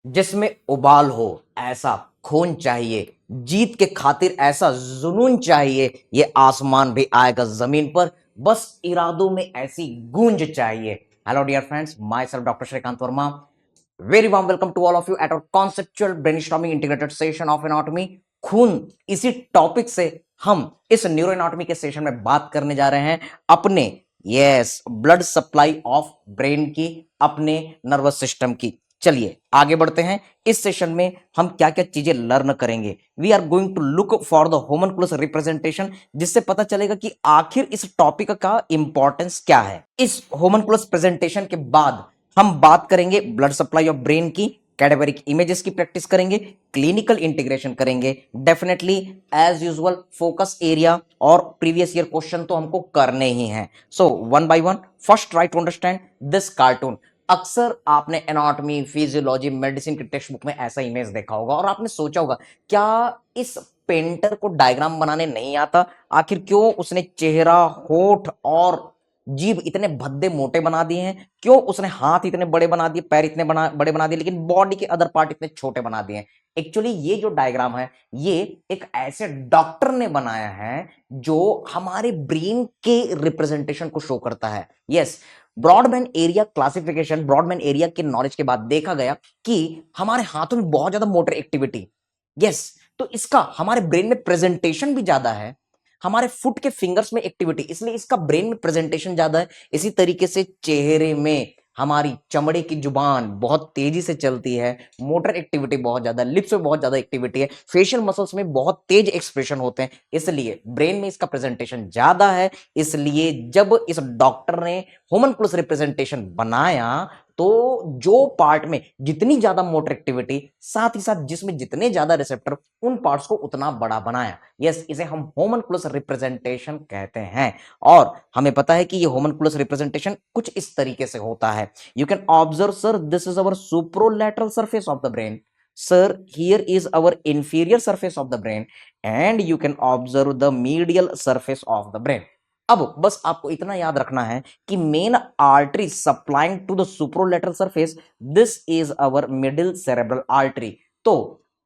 जिसमें उबाल हो ऐसा खून चाहिए, जीत के खातिर ऐसा जुनून चाहिए, ये आसमान भी आएगा जमीन पर, बस इरादों में ऐसी गूंज चाहिए। Hello dear friends, myself doctor Shrikant Verma. Very warm welcome to all of you at our conceptual brainstorming integrated session of anatomy. खून, इसी टॉपिक से हम इस न्यूरो एनाटॉमी के सेशन में बात करने जा रहे हैं अपने ब्लड सप्लाई ऑफ ब्रेन की, अपने नर्वस सिस्टम की। चलिए आगे बढ़ते हैं। इस सेशन में हम क्या क्या चीजें लर्न करेंगे। We are going to look for the homunculus representation, जिससे पता चलेगा कि आखिर इस टॉपिक का इंपॉर्टेंस क्या है। इस होमनकुलस प्रेजेंटेशन के बाद हम बात करेंगे ब्लड सप्लाई ऑफ ब्रेन की, कैडेवरिक इमेजेस की प्रैक्टिस करेंगे, क्लिनिकल इंटीग्रेशन करेंगे, definitely as usual focus area और प्रीवियस ईयर क्वेश्चन तो हमको करने ही हैं। So one by one, first try to understand this cartoon. अक्सर आपने एनाटॉमी, फिजियोलॉजी, मेडिसिन की टेक्स्ट बुक में ऐसा इमेज देखा होगा और आपने सोचा होगा क्या इस पेंटर को डायग्राम बनाने नहीं आता, आखिर क्यों उसने चेहरा, होठ और जीभ इतने भद्दे मोटे बना दिए हैं, क्यों उसने हाथ इतने बड़े बना दिए, पैर इतने बड़े बना दिए, लेकिन बॉडी के अदर पार्ट इतने छोटे बना दिए हैं। एक्चुअली ये जो डायग्राम है, ये एक ऐसे डॉक्टर ने बनाया है जो हमारे ब्रेन के रिप्रेजेंटेशन को शो करता है। Yes, broadband area classification, broadband area के नॉलेज के बाद देखा गया कि हमारे हाथों में बहुत ज्यादा मोटर एक्टिविटी, यस, तो इसका हमारे ब्रेन में प्रेजेंटेशन भी ज्यादा है। हमारे फुट के फिंगर्स में एक्टिविटी, इसलिए इसका ब्रेन में प्रेजेंटेशन ज्यादा है। इसी तरीके से चेहरे में हमारी चमड़े की जुबान बहुत तेजी से चलती है, मोटर एक्टिविटी बहुत ज्यादा, लिप्स में बहुत ज्यादा एक्टिविटी है, फेशियल मसल्स में बहुत तेज एक्सप्रेशन होते हैं, इसलिए ब्रेन में इसका प्रेजेंटेशन ज्यादा है। इसलिए जब इस डॉक्टर ने होमनकुलस रिप्रेजेंटेशन बनाया तो जो पार्ट में जितनी ज्यादा मोटर एक्टिविटी, साथ ही साथ जिसमें जितने ज्यादा रिसेप्टर, उन पार्ट्स को उतना बड़ा बनाया। यस, इसे हम होमनकुलस रिप्रेजेंटेशन कहते हैं। और हमें पता है कि ये होमनकुलस रिप्रेजेंटेशन कुछ इस तरीके से होता है। You can observe sir, this is our superolateral surface of the brain, sir here is our inferior surface of the brain, and you can observe the medial surface of the brain। अब बस आपको इतना याद रखना है कि main artery supplying to the superolateral surface, this is our middle cerebral artery. तो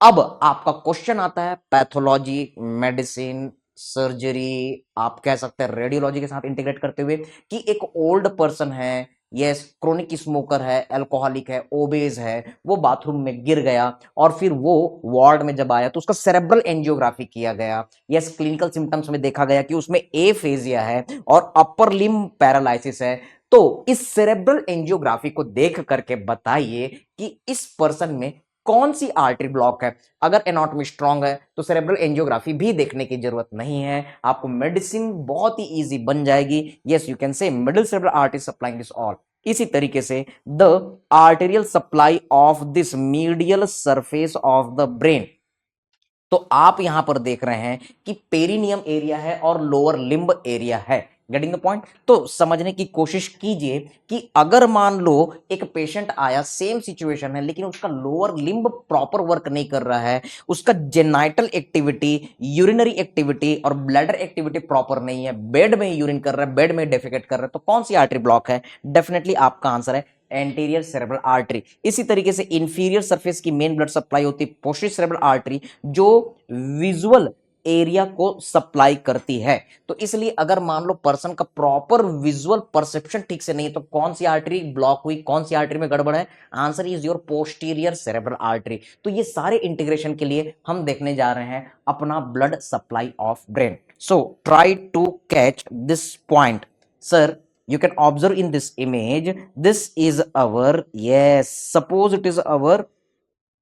अब आपका क्वेश्चन आता है पैथोलॉजी, मेडिसिन, सर्जरी, आप कह सकते हैं रेडियोलॉजी के साथ इंटीग्रेट करते हुए कि एक ओल्ड पर्सन है, यस, क्रोनिक स्मोकर है, अल्कोहलिक है, ओबेज है, वो बाथरूम में गिर गया और फिर वो वार्ड में जब आया तो उसका सेरेब्रल एंजियोग्राफी किया गया। यस, क्लिनिकल सिम्टम्स में देखा गया कि उसमें एफेजिया है और अपर लिम्ब पैरालिसिस है। तो इस सेरेब्रल एंजियोग्राफी को देख करके बताइए कि इस पर्सन में कौन सी आर्टरी ब्लॉक है। अगर एनाटॉमी स्ट्रांग है तो सेरेब्रल एंजियोग्राफी भी देखने की जरूरत नहीं है, आपको मेडिसिन बहुत ही इजी बन जाएगी। Yes, you can say middle cerebral artery supplying this all. इसी तरीके से the arterial supply of this medial surface of the brain, तो आप यहां पर देख रहे हैं कि पेरिनियम एरिया है और लोअर लिम्ब एरिया है। Getting the point? तो समझने की कोशिश कीजिए कि अगर मान लो एक पेशेंट आया, सेम सिचुएशन है, लेकिन उसका लोअर लिम्ब प्रॉपर वर्क नहीं कर रहा है, उसका जेनाइटल एक्टिविटी, यूरिनरी एक्टिविटी और ब्लैडर एक्टिविटी प्रॉपर नहीं है, बेड में यूरिन कर रहा है, बेड में डेफिकेट कर रहा है, तो कौन सी आर्टरी ब्लॉक है? डेफिनेटली आपका आंसर है एंटीरियर सेरेब्रल आर्टरी। इसी तरीके से इंफीरियर सरफेस की मेन ब्लड सप्लाई होती है पोस्टीरियर सेरेब्रल आर्टरी, जो विजुअल एरिया को सप्लाई करती है। तो इसलिए अगर मान लो पर्सन का प्रॉपर विजुअल परसेप्शन ठीक से नहीं, तो कौन सी आर्टरी ब्लॉक हुई, कौन सी आर्टरी में गड़बड़ है? Answer is your posterior cerebral artery. तो ये सारे इंटीग्रेशन के लिए हम देखने जा रहे हैं अपना blood supply of brain. So try to catch this point. Sir, you can observe in this image, this is our, yes, suppose it is our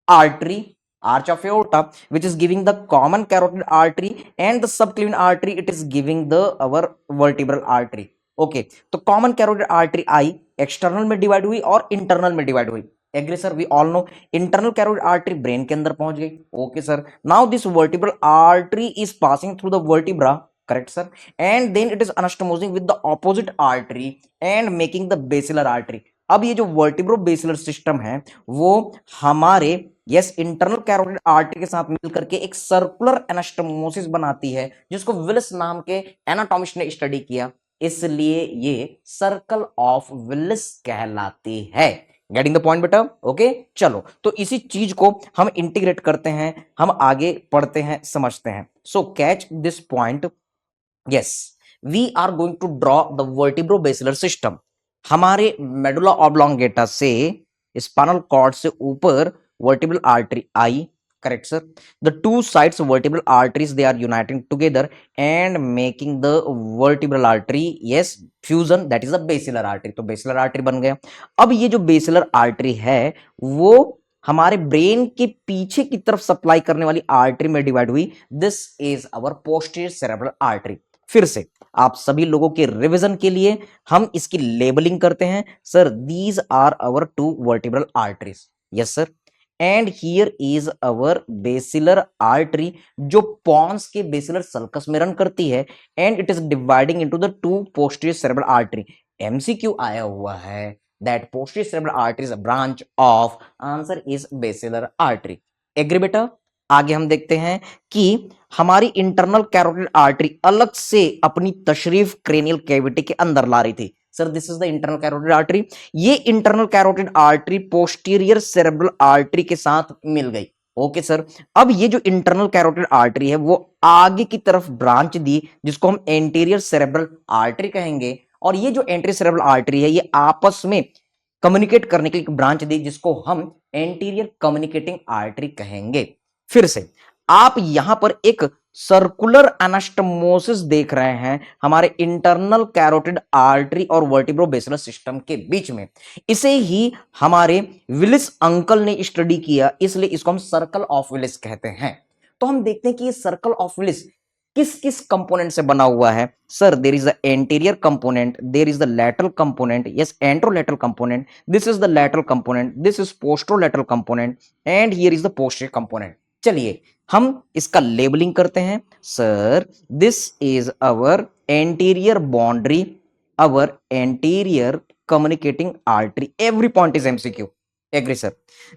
artery, arch of aorta, which is giving the common carotid artery, and the subclavian artery, it is giving the our vertebral artery। Okay, तो common carotid artery आई external में divide हुई और internal में divide हुई। Agree sir? We all know internal carotid artery brain के अंदर पहुंच गई। Okay sir, now this vertebral artery is passing through the vertebra, correct sir, and then it is anastomosing with the opposite artery and making the basilar artery। अब ये जो vertebro basilar system है वो हमारे यस इंटरनल कैरोटिड आर्टरी के साथ मिलकर के एक सर्कुलर एनास्टोमोसिस बनाती है, जिसको विल्स नाम के एनाटॉमिस्ट ने स्टडी किया, इसलिए ये सर्कल ऑफ विल्स कहलाती है। गेटिंग द पॉइंट बेटा? ओके, चलो तो इसी चीज को हम इंटीग्रेट करते हैं, हम आगे पढ़ते हैं, समझते हैं। So catch this point. Yes, we are going to draw the vertebrobasilar system. हमारे मेडुला ऑब्लोंगेटा से स्पाइनल कॉर्ड से ऊपर वर्टिब्रल आर्टरी आई, correct sir? The two sides vertebral arteries they are uniting together and making the vertebral artery, yes, fusion, that is a basilar artery. तो basilar artery बन गया। अब ये जो बेसिलर आर्टरी है वो हमारे ब्रेन के पीछे की तरफ सप्लाई करने वाली आर्टरी में डिवाइड हुई। This is our posterior cerebral artery. फिर से आप सभी लोगों के रिवीजन के लिए हम इसकी लेबलिंग करते हैं। Sir, these are our two vertebral arteries, yes sir, and here is our basilar artery जो पॉन्स के बेसिलर सल्कस में रन करती है and it is dividing into the two posterior cerebral artery. MCQ आया हुआ है that posterior cerebral artery is a branch of, answer is basilar artery. Agree बेटा? आगे हम देखते हैं कि हमारी इंटरनल कैरोटिड आर्टरी अलग से अपनी तशरीफ क्रेनियल कैविटी के अंदर ला रही थी। Sir, this is the internal carotid artery. ये internal carotid artery posterior cerebral artery के साथ मिल गई। ओके सर, अब ये जो इंटरनल कैरोटिड आर्टरी है वो आगे की तरफ ब्रांच दी जिसको हम एंटीरियर सेरेब्रल आर्टरी कहेंगे, और ये जो एंटीरियर सेरेब्रल आर्टरी है ये आपस में कम्युनिकेट करने के लिए एक ब्रांच दी जिसको हम एंटीरियर कम्युनिकेटिंग आर्टरी कहेंगे। फिर से आप यहां पर एक सर्कुलर एनास्टमोसिस देख रहे हैं हमारे इंटरनल कैरोटिड आर्टरी और वर्टिब्रो-बेसिलर सिस्टम के बीच में। इसे ही हमारे विलिस अंकल ने स्टडी किया, इसलिए इसको हम सर्कल ऑफ विलिस कहते हैं। तो हम देखते हैं कि ये सर्कल ऑफ विलिस किस किस कंपोनेंट से बना हुआ है। Sir, there is the anterior component, there is the lateral component, yes, anterolateral component, this is the lateral component, this is posterolateral component and here is the posterior component. चलिए हम इसका labelling करते हैं। Sir, this is our anterior boundary, our anterior communicating artery. Every point is MCQ. Agree sir?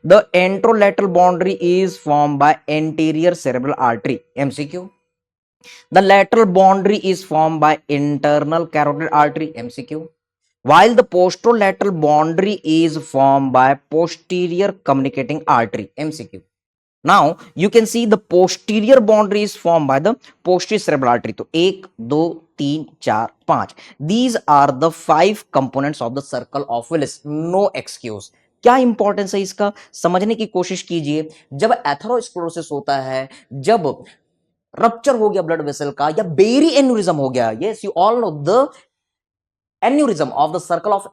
The anterolateral boundary is form by anterior cerebral artery, MCQ. The lateral boundary is formed by internal carotid artery, MCQ, while the posterolateral boundary is formed by posterior communicating artery, MCQ. Now you can see the posterior boundary is formed by the posterior cerebral artery. तो 1 2 3 4 5, these are the 5 components of the circle of Willis. No excuse. क्या importance है इसका, समझने की कोशिश कीजिए। जब atherosclerosis होता है, जब रप्चर हो गया ब्लड वेसल का, या बेरी एन्यूरिज्म हो गया, yes you all know the aneurysm of the circle of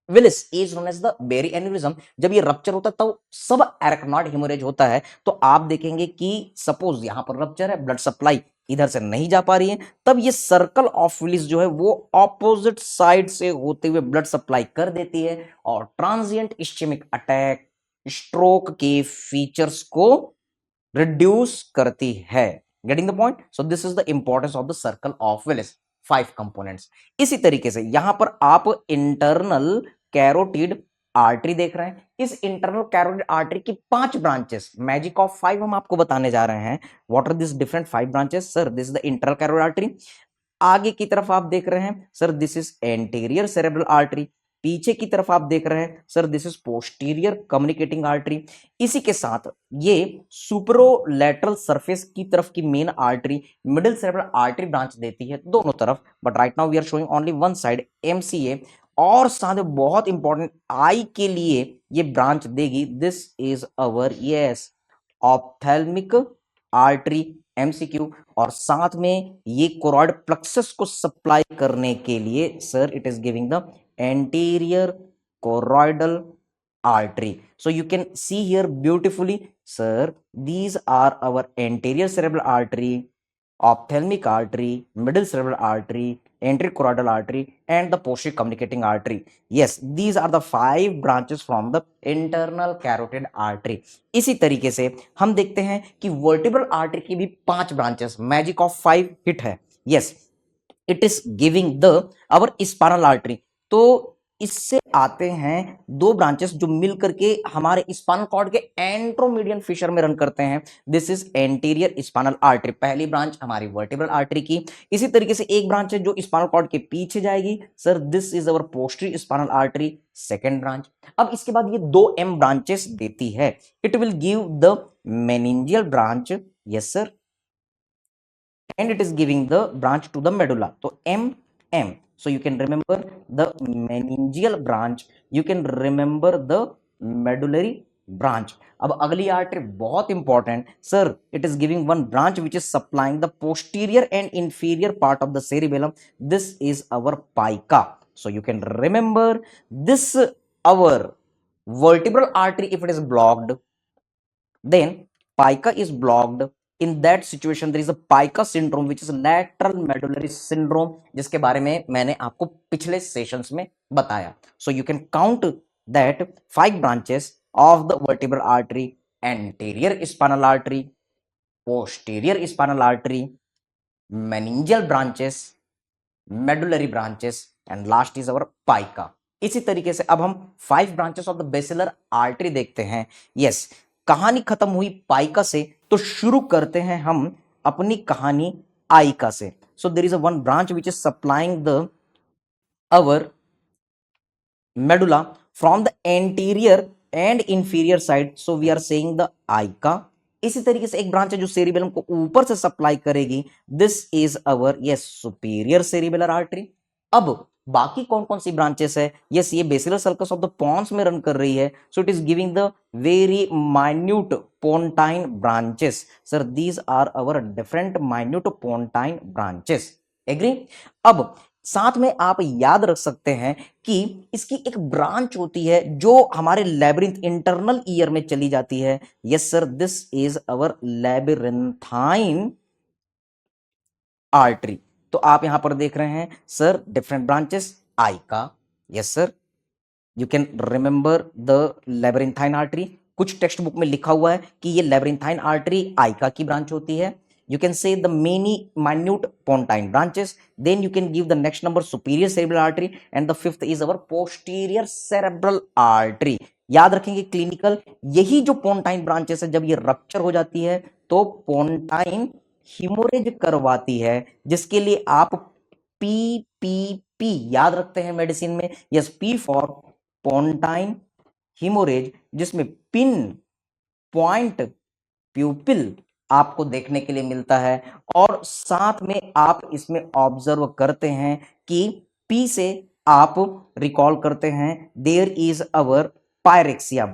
Willis is known as the berry aneurysm. जब ये रप्चर होता है तो सब एरेक्नॉइड हेमोरेज होता है। तो आप देखेंगे कि सपोज यहां पर रप्चर है, ब्लड सप्लाई इधर से नहीं जा पा रही है, तब ये सर्कल ऑफ विलिस जो है वो ऑपोजिट साइड से होते हुए ब्लड सप्लाई कर देती है और ट्रांजिएंट इस्चेमिक अटैक, स्ट्रोक के फीचर्स को रिड्यूस करती है। Getting the point? So this is the importance of the circle of Willis, 5 components. इसी तरीके से यहां पर आप इंटरनल कैरोटिड आर्टरी देख रहे हैं। इस इंटरनल कैरोटिड आर्टरी की 5 ब्रांचेस, मैजिक ऑफ 5 हम आपको बताने जा रहे हैं। What are this different 5 branches? Sir, this is the internal carotid artery. आगे की तरफ आप देख रहे हैं, sir, this is anterior cerebral artery. पीछे की तरफ आप देख रहे हैं, sir, this is posterior communicating artery. इसी के साथ ये सुपरोलैटरल सरफेस की तरफ की main artery middle cerebral artery branch देती है दोनों तरफ, but right now we are showing only one side, MCA. और साथ में बहुत इंपॉर्टेंट आई के लिए ये ब्रांच देगी, this is our, yes, ophthalmic artery, MCQ. और साथ में ये कोरॉइड प्लेक्सस को सप्लाई करने के लिए, sir, it is giving the anterior choroidal artery. So you can see here beautifully, sir, these are our anterior cerebral artery, ophthalmic artery, middle cerebral artery, anterior choroidal artery and the posterior communicating artery. Yes, these are the 5 branches from the internal carotid artery. इसी तरीके से हम देखते हैं कि vertebral artery की भी 5 branches, magic of 5 hit है। Yes, it is giving the our spinal artery. तो इससे आते हैं दो ब्रांचेस जो मिल करके हमारे स्पाइनल कॉर्ड के एंट्रोमीडियन फिशर में रन करते हैं। This is anterior spinal artery, पहली ब्रांच हमारी वर्टिब्रल आर्टरी की। इसी तरीके से एक ब्रांच है जो स्पाइनल कॉर्ड के पीछे जाएगी, sir this is our posterior spinal artery, second branch. अब इसके बाद ये दो एम ब्रांचेस देती है, it will give the meningeal branch, yes sir, and it is giving the branch to the medulla. So M. So you can remember the meningeal branch, you can remember the medullary branch. अब अगली artery बहुत important sir, it is giving one branch which is supplying the posterior and inferior part of the cerebellum. This is our PICA. So you can remember this our vertebral artery, if it is blocked, then pica is blocked. In that situation there is a pica syndrome which is lateral medullary syndrome, जिसके बारे में मैंने आपको पिछले sessions में बताया. So you can count that 5 branches of the vertebral artery: anterior spinal artery, posterior spinal artery, meningeal branches, medullary branches, and last is our pica. इसी तरीके से अब हम 5 branches of the basilar artery देखते हैं. Yes, कहानी खत्म हुई पाइका से, तो शुरू करते हैं हम अपनी कहानी आइका से. So there is a one branch which is supplying the our medulla from the anterior and inferior side, so we are saying the आइका. इसी तरीके से एक ब्रांच है जो सेरिबेलम को ऊपर से सप्लाई करेगी, this is our yes superior cerebellar artery. अब बाकी कौन कौन सी ब्रांचेस है? यस, ये basilar sulcus of the pons में रन कर रही है, so it is giving the very minute pontine branches. Sir these are our different minute pontine branches. Agree? अब साथ में आप याद रख सकते हैं कि इसकी एक ब्रांच होती है जो हमारे लैबिरिंथ इंटरनल ईयर में चली जाती है. Yes sir, this is our labyrinthine artery. तो आप यहां पर देख रहे हैं sir different branches AICA. Yes sir, you can remember the labyrinthine artery. कुछ टेक्स्ट बुक में लिखा हुआ है कि ये लैबिरिंथाइन आर्टरी आइका की ब्रांच होती है. You can say the many minute pontine branches. Then you can give the next number superior cerebral artery, and the fifth is our posterior cerebral artery. याद रखेंगे क्लिनिकल, यही जो पोन्टाइन ब्रांचेस है जब ये रप्चर हो जाती है तो पोन्टाइन हिमोरेज करवाती है, जिसके लिए आप PPP याद रखते हैं मेडिसिन में. Yes, P for pontine haemorrhage, जिसमें पिन पॉइंट प्यूपिल आपको देखने के लिए मिलता है. और साथ में आप इसमें ऑब्जर्व करते हैं कि P से आप रिकॉल करते हैं there is our pyrexia.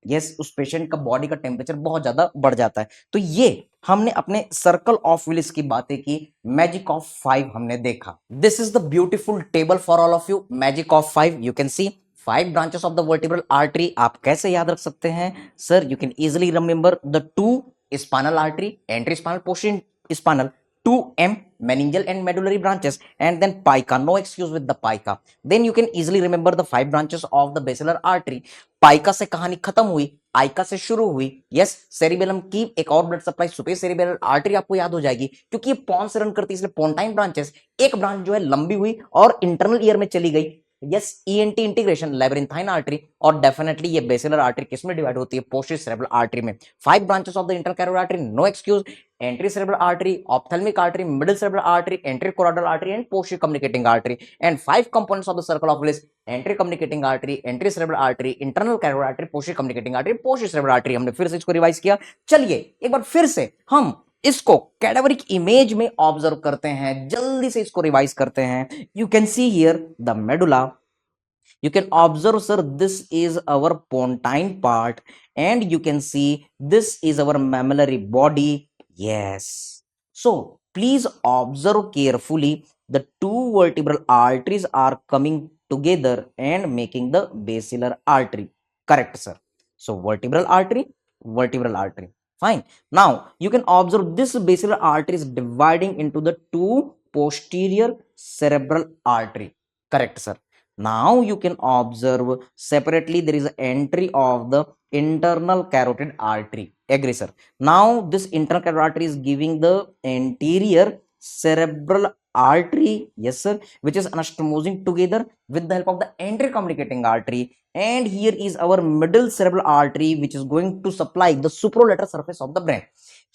Yes, उस पेशेंट का बॉडी का टेम्परेचर बहुत ज्यादा बढ़ जाता है. तो ये हमने अपने सर्कल ऑफ विलिस की बातें की, मैजिक ऑफ 5 हमने देखा. This is the beautiful table for all of you, magic of 5. You can see 5 branches of the vertebral artery. आप कैसे याद रख सकते हैं? Sir, you can easily remember the 2 spinal artery, entry spinal, posterior spinal, 2M meningeal and medullary branches, and then pica. No excuse with the pica. Then you can easily remember the 5 branches of the basilar artery. PICA से कहानी खत्म हुई, आइका से शुरू हुई. Yes, cerebellum की एक और blood supply superior cerebellar artery आपको याद हो जाएगी, क्योंकि ये पॉन से रन करती है, इसलिए पोन्टाइन ब्रांचेस. एक ब्रांच जो है लंबी हुई और इंटरनल ईयर में चली गई. Yes, ENT integration, labyrinthine artery. और डेफिनेटली ये बेसिलर आर्टरी किसमें डिवाइड होती है? पोस्टीरियर सेरेब्रल आर्टरी में. 5 branches of the internal carotid artery, no excuse. Anterior cerebral artery, ophthalmic artery, middle cerebral artery, anterior choroidal artery and posterior communicating artery. And 5 components of the circle of Willis: anterior communicating artery, anterior cerebral artery, internal carotid artery, posterior communicating artery, posterior cerebral artery. हमने फिर से इसको revise किया. चलिए एक बार फिर से हम इसको कैडावरिक इमेज में ऑब्जर्व करते हैं, जल्दी से इसको रिवाइज करते हैं. You can see here the medulla. You can observe, sir, this is our pontine part, and you can see this is our mammillary body. Yes. So please observe carefully. The 2 vertebral arteries are coming together and making the basilar artery. Correct, sir. So vertebral artery. Fine. Now you can observe this basilar artery is dividing into the 2 posterior cerebral artery. Correct, sir. Now you can observe separately there is an entry of the internal carotid artery. Agree, sir. Now this internal carotid artery is giving the anterior cerebral artery, yes sir, which is anastomosing together with the help of the anterior communicating artery. And here is our middle cerebral artery, which is going to supply the supralateral surface of the brain.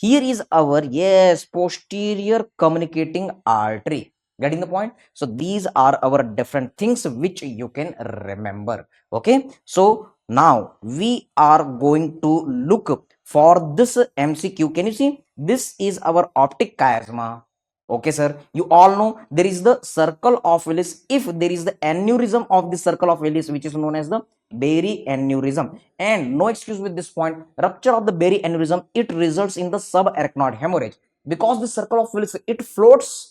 Here is our, yes, posterior communicating artery. Getting the point? So these are our different things which you can remember. Okay, so now we are going to look for this MCQ. Can you see? This is our optic chiasma. Okay, sir. You all know there is the circle of Willis. If there is the aneurysm of the circle of Willis, which is known as the Berry aneurysm, and no excuse with this point, rupture of the Berry aneurysm, it results in the subarachnoid hemorrhage. Because the circle of Willis, it floats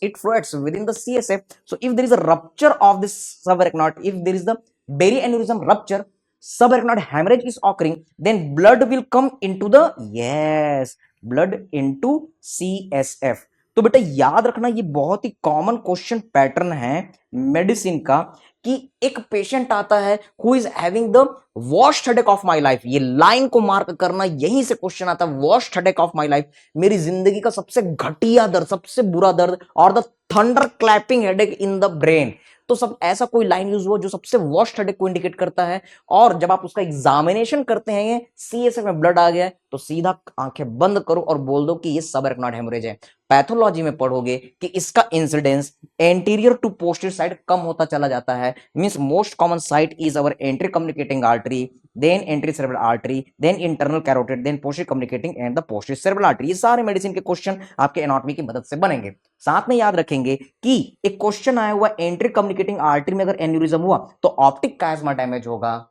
within the CSF. So if there is a rupture of this subarachnoid, if there is the Berry aneurysm rupture, subarachnoid hemorrhage is occurring, then blood will come into the, yes, blood into CSF. तो बेटा याद रखना, ये बहुत ही common question pattern है medicine का कि एक पेशेंट आता है who is having the worst headache of my life. ये लाइन को मार्क करना, यहीं से क्वेश्चन आता है, worst headache of my life, मेरी जिंदगी का सबसे घटिया दर्द, सबसे बुरा दर्द, और the thunder clapping headache in the brain. तो सब ऐसा कोई लाइन यूज हुआ जो सबसे वर्स्ट हेडेक को इंडिकेट करता है, और जब आप उसका एग्जामिनेशन करते हैं, सीएसएफ में ब्लड आ गया है, तो सीधा आंखें बंद करो और बोल दो कि ये सबएरेक्नॉइड हेमोरेज है। पैथोलॉजी में पढ़ोगे कि इसका incidence anterior to posterior side कम होता चला जाता है। Means most common site is our anterior communicating artery, then anterior cerebral artery, then internal carotid, then posterior communicating and the posterior cerebral artery. ये सारे मेडिसिन के क्वेश्चन आपके anatomy की मदद से बनेंगे। साथ में याद रखेंगे कि एक क्वेश्चन आया हुआ, एंटीरियर कम्युनिकेटिंग आर्टरी में अगर एन्यूरिज्म हुआ तो ऑप्टिक कायस्मा डैमेज होगा,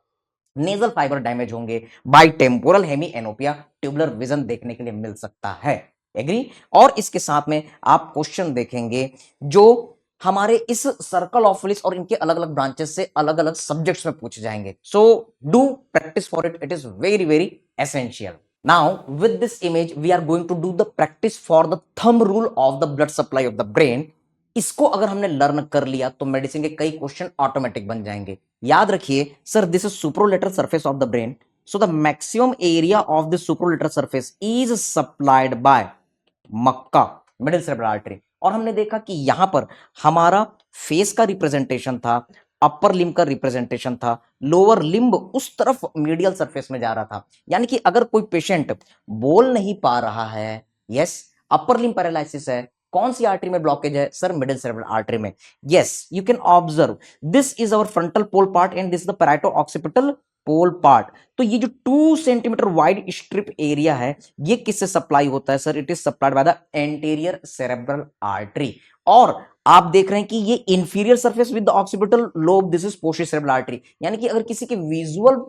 नेजल फाइबर डैमेज होंगे, बाइटेम्पोरल हेमी एनोपिया, ट्यूबुलर विजन देखने के लिए मिल सकता है। एग्री? और इसके साथ में आप क्वेश्चन देखेंगे जो हमारे इस सर्कल ऑफ विलिस और इनके अलग अलग ब्रांचेस से अलग अलग सब्जेक्ट्स में पूछे जाएंगे। So do practice for it, it is very very essential. Now, with this image, we are going to do the practice for the thumb rule of the blood supply of the brain. इसको अगर हमने learn कर लिया तो medicine के कई question automatic बन जाएंगे। याद रखिए sir, this is superolateral surface of the brain, so the maximum area of the superolateral surface is supplied by MCA, middle cerebral artery. और हमने देखा कि यहां पर हमारा फेस का रिप्रेजेंटेशन था, अपर लिम्ब का रिप्रेजेंटेशन था, लोअर लिम्ब उस तरफ मीडियल सरफेस में जा रहा था। यानी कि अगर कोई पेशेंट बोल नहीं पा रहा है, यस, अपर लिम्ब पैरालिसिस है, कौन सी आर्टरी में ब्लॉकेज है सर? मिडिल सेरेब्रल आर्टरी में। Yes, you can observe this is our frontal pole part and this is the parieto occipital pole part. तो ये जो 2 सेंटीमीटर वाइड स्ट्रिप एरिया है, ये किससे सप्लाई होता है sir? It is supplied by the anterior cerebral artery. और आप देख रहे हैं कि ये inferior surface with the occipital lobe, this is posterior cerebral artery. यानी कि अगर किसी के विजुअल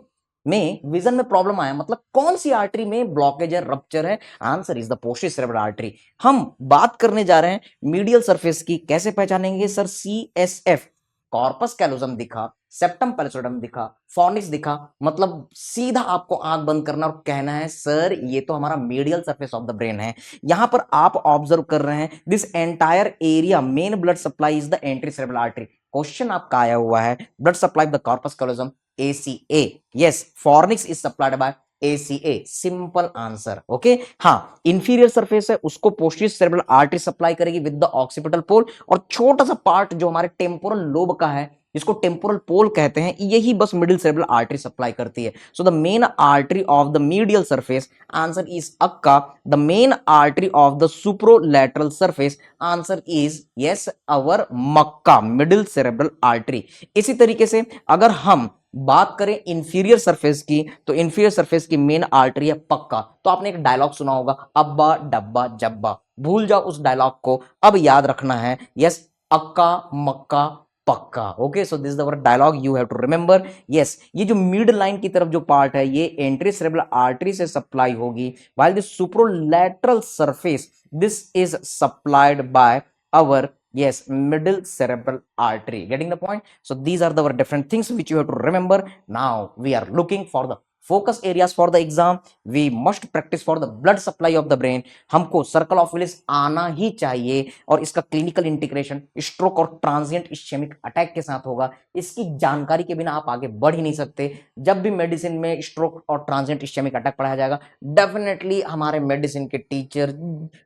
में, विजन में प्रॉब्लम आया, मतलब कौन सी आर्टरी में ब्लॉकेज है, रप्चर है? Answer is the posterior cerebral artery. हम बात करने जा रहे हैं मीडियल सरफेस की। कैसे पहचानेंगे सर? सीएसएफ, कॉर्पस कैलोसम दिखा, सेप्टम पैलिसोडम दिखा, फॉर्निक्स दिखा, मतलब सीधा आपको आंख बंद करना और कहना है सर ये तो हमारा medial surface of the brain है। यहां पर आप ऑब्जर्व कर रहे हैं this entire area main blood supply is the anterior cerebral artery. Question आपका आया हुआ है blood supply the corpus callosum, ACA, yes, fornix is supplied bye ACA, simple answer. Okay, हाँ, इंफीरियर सरफेस है उसको पोस्टीरियर सेरेब्रल आर्टरी सप्लाई करेगी with the occipital पोल, और छोटा सा पार्ट जो हमारे टेम्पोरल लोब का है, जिसको टेम्पोरल पोल कहते हैं, यही बस मिडिल सेरेब्रल आर्टरी सप्लाई करती है। So the main artery of the medial surface, answer is ACA. The main artery of the superolateral surface, answer is yes our MCA, middle cerebral artery. इसी तरीके से अगर हम बात करें इंफीरियर सरफेस की, तो इंफीरियर सरफेस की मेन आर्टरी है पक्का। तो आपने एक डायलॉग सुना होगा, अब्बा डब्बा जब्बा, भूल जाओ उस डायलॉग को, अब याद रखना है यस, अक्का मक्का पक्का। Okay, so this is our dialogue, you have to remember. Yes, ये जो मिड लाइन की तरफ जो पार्ट है, ये एंटीरियर सेरेब्रल आर्टरी से सप्लाई होगी, while this superolateral surface, this is supplied by our, yes, middle cerebral artery. Getting the point? So these are the different things which you have to remember. Now we are looking for the focus areas for the exam, we must practice for the blood supply of the brain. हमको circle of Willis आना ही चाहिए और इसका clinical integration stroke और transient ischaemic attack के साथ होगा। इसकी जानकारी के बिना आप आगे बढ़ ही नहीं सकते। जब भी मेडिसिन में स्ट्रोक और ट्रांजिएंट इश्चेमिक अटैक पढ़ाया जाएगा, डेफिनेटली हमारे मेडिसिन के टीचर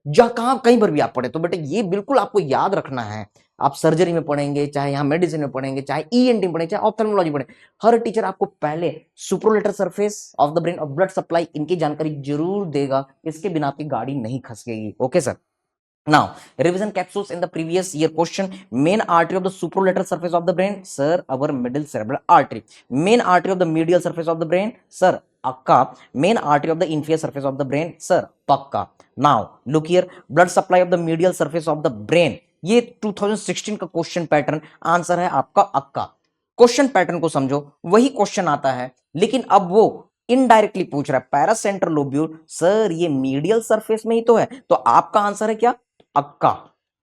जहां कहां कहीं पर भी आप पढ़े, तो बेटे ये बिल्कुल आपको याद रखना है। आप सर्जरी में पढ़ेंगे, चाहे यहाँ मेडिसिन में पढ़ेंगे, चाहे ईएनटी में पढ़ेंगे, चाहे ऑप्थेल्मोलॉजी पढ़ेंगे, हर टीचर आपको पहले superolateral surface of the brain और ब्लड सप्लाई इनकी जानकारी जरूर देगा। इसके बिना आपकी गाड़ी नहीं खसकेगी। Okay sir. Now, revision capsules in the previous year question. Main artery of the supralateral surface of the brain, sir, our middle cerebral artery. Main artery of the medial surface of the brain, sir, akka. Main artery of the inferior surface of the brain, sir, pakka. Now, look here, blood supply of the medial surface of the brain. ये 2016 का question pattern, answer है आपका अक्का। Question pattern को समझो, वही question आता है, लेकिन अब वो इनडायरेक्टली पूछ रहा है पैरासेंट्रल लोब्यूल, सर ये मीडियल सरफेस में ही तो है, तो आपका आंसर है क्या, अक्का।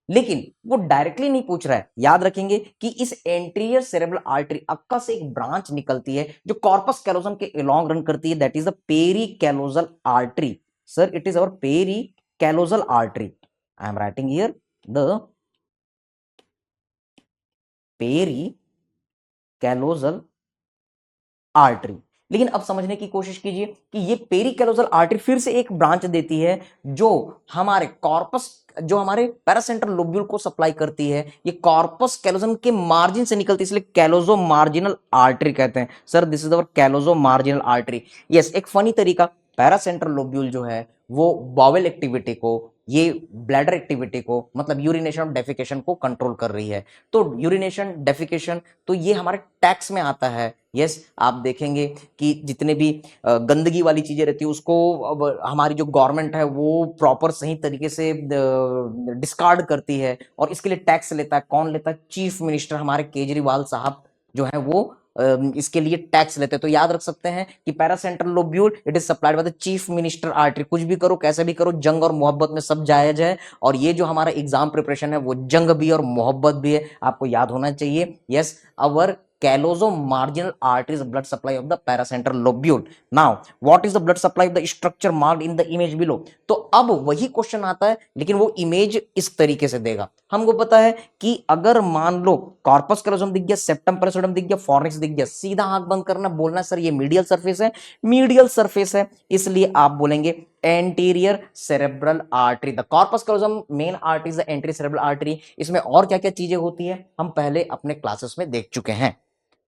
लेकिन वो डायरेक्टली नहीं पूछ रहा है। याद रखेंगे कि इस एंटीरियर सेरेब्रल आर्टरी अक्का से एक ब्रांच निकलती है जो कॉर्पस कैलोजम के अलोंग रन करती है, that is the pericallosal artery. Sir it is our pericallosal artery. I am writing here the pericallosal artery. लेकिन अब समझने की कोशिश कीजिए कि ये पेरी कैलोजल आर्टरी फिर से एक ब्रांच देती है जो हमारे कॉर्पस, जो हमारे पैरासेंट्रल लोब्यूल को सप्लाई करती है। ये कॉर्पस कैलोजम के मार्जिन से निकलती है, इसलिए कैलोजो मार्जिनल आर्टरी कहते हैं। Sir this is our callosomarginal artery. Yes, एक फनी तरीका, पैरासेंट्रल लोब्यूल जो है वो बावेल एक्टिविटी को, ये ब्लैडर एक्टिविटी को, मतलब यूरिनेशन और डेफिकेशन को कंट्रोल कर रही है। तो यूरिनेशन डेफिकेशन तो ये हमारे टैक्स में आता है। यस, आप देखेंगे कि जितने भी गंदगी वाली चीजें रहती है उसको अब हमारी जो गवर्नमेंट है वो प्रॉपर सही तरीके से डिस्कार्ड करती है और इसके लिए टैक्स लेता है। कौन लेता है, चीफ मिनिस्टर हमारे केजरीवाल साहब जो है वो इसके लिए टैक्स लेते हैं। तो याद रख सकते हैं कि paracentral lobule it is supplied by the chief minister artery. कुछ भी करो, कैसे भी करो, जंग और मोहब्बत में सब जायज है। और ये जो हमारा एग्जाम प्रिपरेशन है वो जंग भी और मोहब्बत भी है, आपको याद होना चाहिए। Yes, our callosomarginal artery is blood supply of the paracentral lobule. Now what is the blood supply of the structure marked in the image below. तो अब वही क्वेश्चन आता है, लेकिन वो इमेज इस तरीके से देगा। हमको पता है कि अगर मान लो कॉर्पस कैलोजम दिख गया, सेप्टम पैरासोडियम दिख गया, फॉर्निक्स दिख गया, सीधा आंख बंद करना, बोलना सर ये मीडियल सरफेस है, मीडियल सरफेस है, इसलिए आप बोलेंगे anterior cerebral artery. The corpus callosum main artery is the anterior cerebral artery. इसमें और क्या क्या चीजें होती है हम पहले अपने क्लासेस में देख चुके हैं।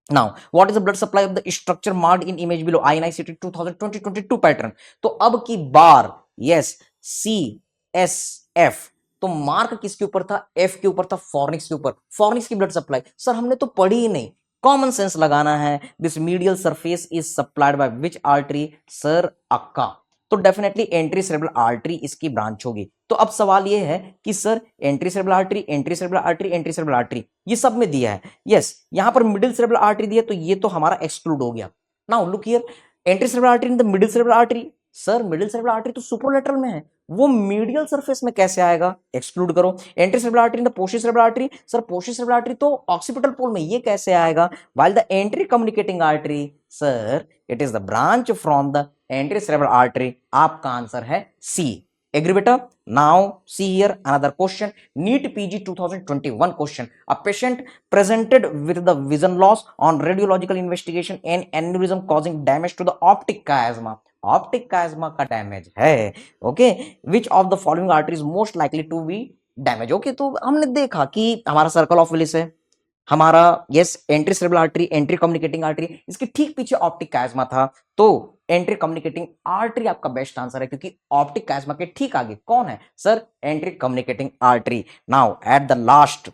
Now, what is the blood supply of the structure marked in image below? INICET 2020-22 pattern. तो अब की बार यस, CSF तो मार्क किसके ऊपर था, F के ऊपर था, फॉर्निक्स के ऊपर। फॉर्निक्स की ब्लड सप्लाई सर हमने तो पढ़ी ही नहीं, कॉमन सेंस लगाना है। This medial surface is supplied by which artery, sir अक्का। तो डेफिनेटली एंट्री सेरेब्रल आर्टरी इसकी ब्रांच होगी। तो अब सवाल ये है कि sir entry cerebral artery, anterior cerebral artery, anterior cerebral artery ये सब में दिया है। यस, यहां पर मिडिल सेरेब्रल आर्टरी दिया, तो ये तो हमारा एक्सक्लूड हो गया। Now look here, entry cerebral artery in the middle cerebral artery. Sir middle cerebral artery तो सुपरलेटरल में है, वो मीडियल सरफेस में कैसे आएगा, एक्सक्लूड करो। Entry cerebral artery in the posterior cerebral artery, sir posterior cerebral artery तो ऑक्सीपिटल पोल में, ये कैसे आएगा। While the entry communicating artery, sir it is the branch from the entry cerebral artery. आपका आंसर है सी। एग्री बेटा। Now see here another question, NEET PG 2021 question. A patient presented with the vision loss on radiological investigation and aneurysm causing damage to the optic chiasma. Optic chiasma का damage है, okay. Which of the following artery is most likely to be damaged? Okay, तो हमने देखा कि हमारा circle of Willis है, हमारा yes entry cerebral artery, entry communicating artery, इसके ठीक पीछे ऑप्टिक कायस्मा था। तो एंट्री कम्युनिकेटिंग आर्टरी आपका बेस्ट आंसर है, क्योंकि ऑप्टिक कायस्मा के ठीक आगे कौन है, sir entry communicating artery. Now at the last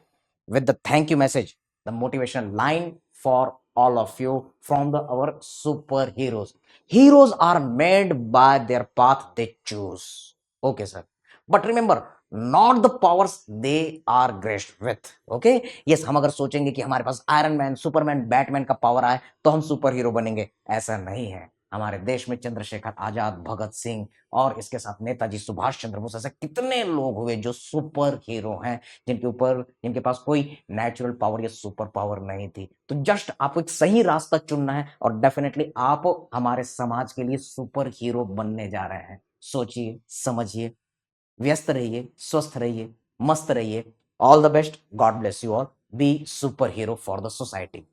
with the thank you message, the motivation line for all of you from the our superheroes. Heroes are made by their path they choose. Okay sir, but remember not the powers they are graced with. Okay, yes, हम अगर सोचेंगे कि हमारे पास iron man, Superman, Batman का power आए तो हम super hero बनेंगे, ऐसा नहीं है। हमारे देश में चंद्रशेखर आजाद, भगत सिंह और इसके साथ नेताजी सुभाष चंद्र बोस, ऐसे कितने लोग हुए जो सुपर हीरो हैं, जिनके पास कोई नेचुरल पावर या सुपर पावर नहीं थी। तो जस्ट आपको एक सही रास्ता चुनना है और डेफिनेटली आप हमारे समाज के लिए सुपर हीरो बनने जा रहे हैं। सोचिए, समझिए, व्यस्त रहिए, स्वस्थ रहिए, मस्त रहिए। All the best, God bless you all, be super hero for the society.